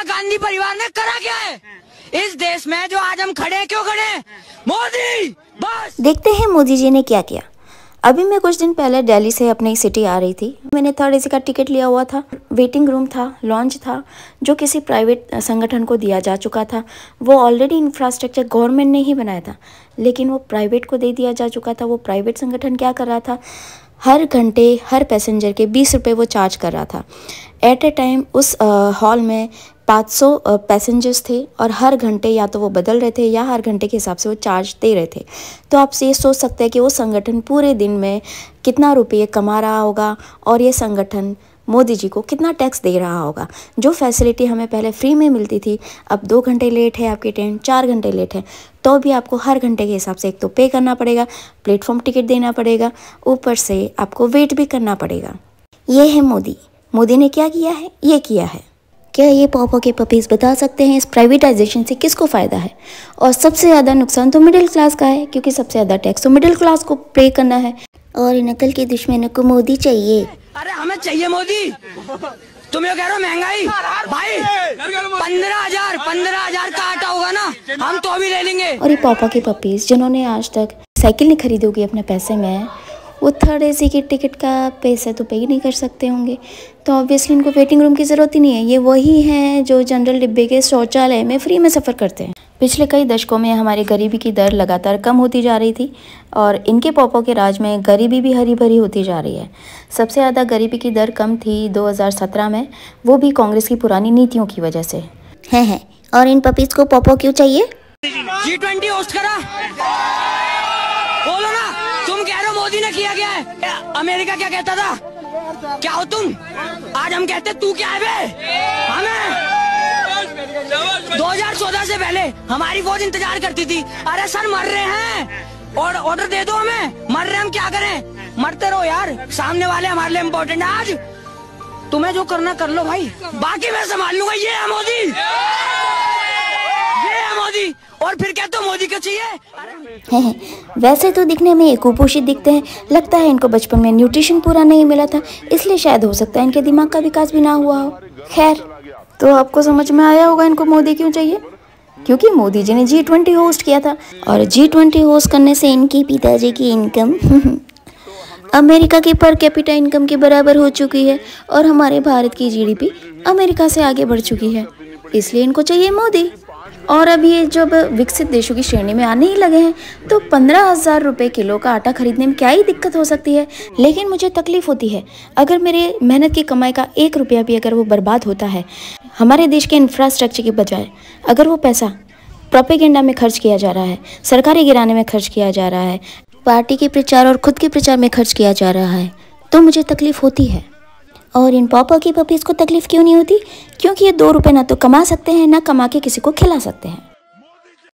इंदिरा गांधी परिवार ने करा क्या है इस देश में जो आज हम खड़े हैं? क्यों खड़े हैं? मोदी बस। देखते हैं मोदी जी ने क्या किया। अभी मैं कुछ दिन पहले दिल्ली से अपनी सिटी आ रही थी। मैंने 3rd AC का टिकट लिया हुआ था। वेटिंग रूम था, लॉन्च था, जो किसी प्राइवेट संगठन को दिया जा चुका था। वो ऑलरेडी इंफ्रास्ट्रक्चर गवर्नमेंट ने ही बनाया था, लेकिन वो प्राइवेट को दे दिया जा चुका था। वो प्राइवेट संगठन क्या कर रहा था, हर घंटे हर पैसेंजर के 20 रुपये वो चार्ज कर रहा था। एट ए टाइम उस हॉल में 500 पैसेंजर्स थे और हर घंटे या तो वो बदल रहे थे या हर घंटे के हिसाब से वो चार्ज दे रहे थे। तो आप ये सोच सकते हैं कि वो संगठन पूरे दिन में कितना रुपये कमा रहा होगा और ये संगठन मोदी जी को कितना टैक्स दे रहा होगा। जो फैसिलिटी हमें पहले फ्री में मिलती थी, अब 2 घंटे लेट है आपकी ट्रेन, 4 घंटे लेट है, तो भी आपको हर घंटे के हिसाब से एक तो पे करना पड़ेगा, प्लेटफॉर्म टिकट देना पड़ेगा, ऊपर से आपको वेट भी करना पड़ेगा। ये है मोदी। मोदी ने क्या किया है? ये किया है। क्या ये पॉपो के पपीज़ बता सकते हैं इस प्राइवेटाइजेशन से किसको फ़ायदा है? और सबसे ज़्यादा नुकसान तो मिडिल क्लास का है, क्योंकि सबसे ज़्यादा टैक्स तो मिडिल क्लास को पे करना है। और इन अकल के दुश्मनों को मोदी चाहिए। अरे हमें चाहिए मोदी। तुम ये कह रहे हो महंगाई भाई 15,000 का आटा होगा ना, हम तो अभी ले लेंगे। और ये पॉपो के पपीज़ जिन्होंने आज तक साइकिल नहीं खरीदी होगी अपने पैसे में, वो 3rd AC की टिकट का पैसा तो पे ही नहीं कर सकते होंगे, तो ऑब्वियसली इनको वेटिंग रूम की ज़रूरत ही नहीं है। ये वही हैं जो जनरल डिब्बे के शौचालय में फ्री में सफ़र करते हैं। पिछले कई दशकों में हमारी गरीबी की दर लगातार कम होती जा रही थी और इनके पॉपो के राज में गरीबी भी हरी भरी होती जा रही है। सबसे ज़्यादा गरीबी की दर कम थी 2017 में, वो भी कांग्रेस की पुरानी नीतियों की वजह से है। और इन पपीज़ को पॉपो क्यों चाहिए? G20 होस्ट करा, बोलो ना। तुम कह रहे हो मोदी ने किया क्या है? अमेरिका क्या कहता था? क्या हो तुम? आज हम कहते तू क्या है बे? हमें 2014 से पहले हमारी फौज इंतजार करती थी। अरे सर मर रहे हैं और ऑर्डर दे दो हमें, मर रहे हैं, हम क्या करें? मरते रहो यार, सामने वाले हमारे लिए इम्पोर्टेंट है। आज तुम्हें जो करना कर लो भाई, बाकी मैं संभाल लूंगा। ये है मोदी, ये है मोदी। और फिर क्या तो मोदी को चाहिए? वैसे तो दिखने में ये कुपोषित दिखते हैं, लगता है इनको बचपन में न्यूट्रिशन पूरा नहीं मिला था, इसलिए शायद हो सकता है इनके दिमाग का विकास भी ना हुआ हो। खैर, तो आपको समझ में आया होगा इनको मोदी क्यों चाहिए। क्योंकि मोदी जी ने G20 होस्ट किया था और G20 होस्ट करने से इनकी पिताजी की इनकम अमेरिका की पर कैपिटा इनकम के बराबर हो चुकी है और हमारे भारत की GDP अमेरिका से आगे बढ़ चुकी है, इसलिए इनको चाहिए मोदी। और अब ये जब विकसित देशों की श्रेणी में आने ही लगे हैं, तो 15,000 रुपये किलो का आटा खरीदने में क्या ही दिक्कत हो सकती है। लेकिन मुझे तकलीफ़ होती है अगर मेरे मेहनत की कमाई का 1 रुपया भी अगर वो बर्बाद होता है, हमारे देश के इंफ्रास्ट्रक्चर के बजाय अगर वो पैसा प्रोपेगेंडा में खर्च किया जा रहा है, सरकारी गिराने में खर्च किया जा रहा है, पार्टी के प्रचार और खुद के प्रचार में खर्च किया जा रहा है, तो मुझे तकलीफ़ होती है। और इन पॉपो की पपीज़ को तकलीफ़ क्यों नहीं होती? क्योंकि ये 2 रुपये ना तो कमा सकते हैं, ना कमा के किसी को खिला सकते हैं।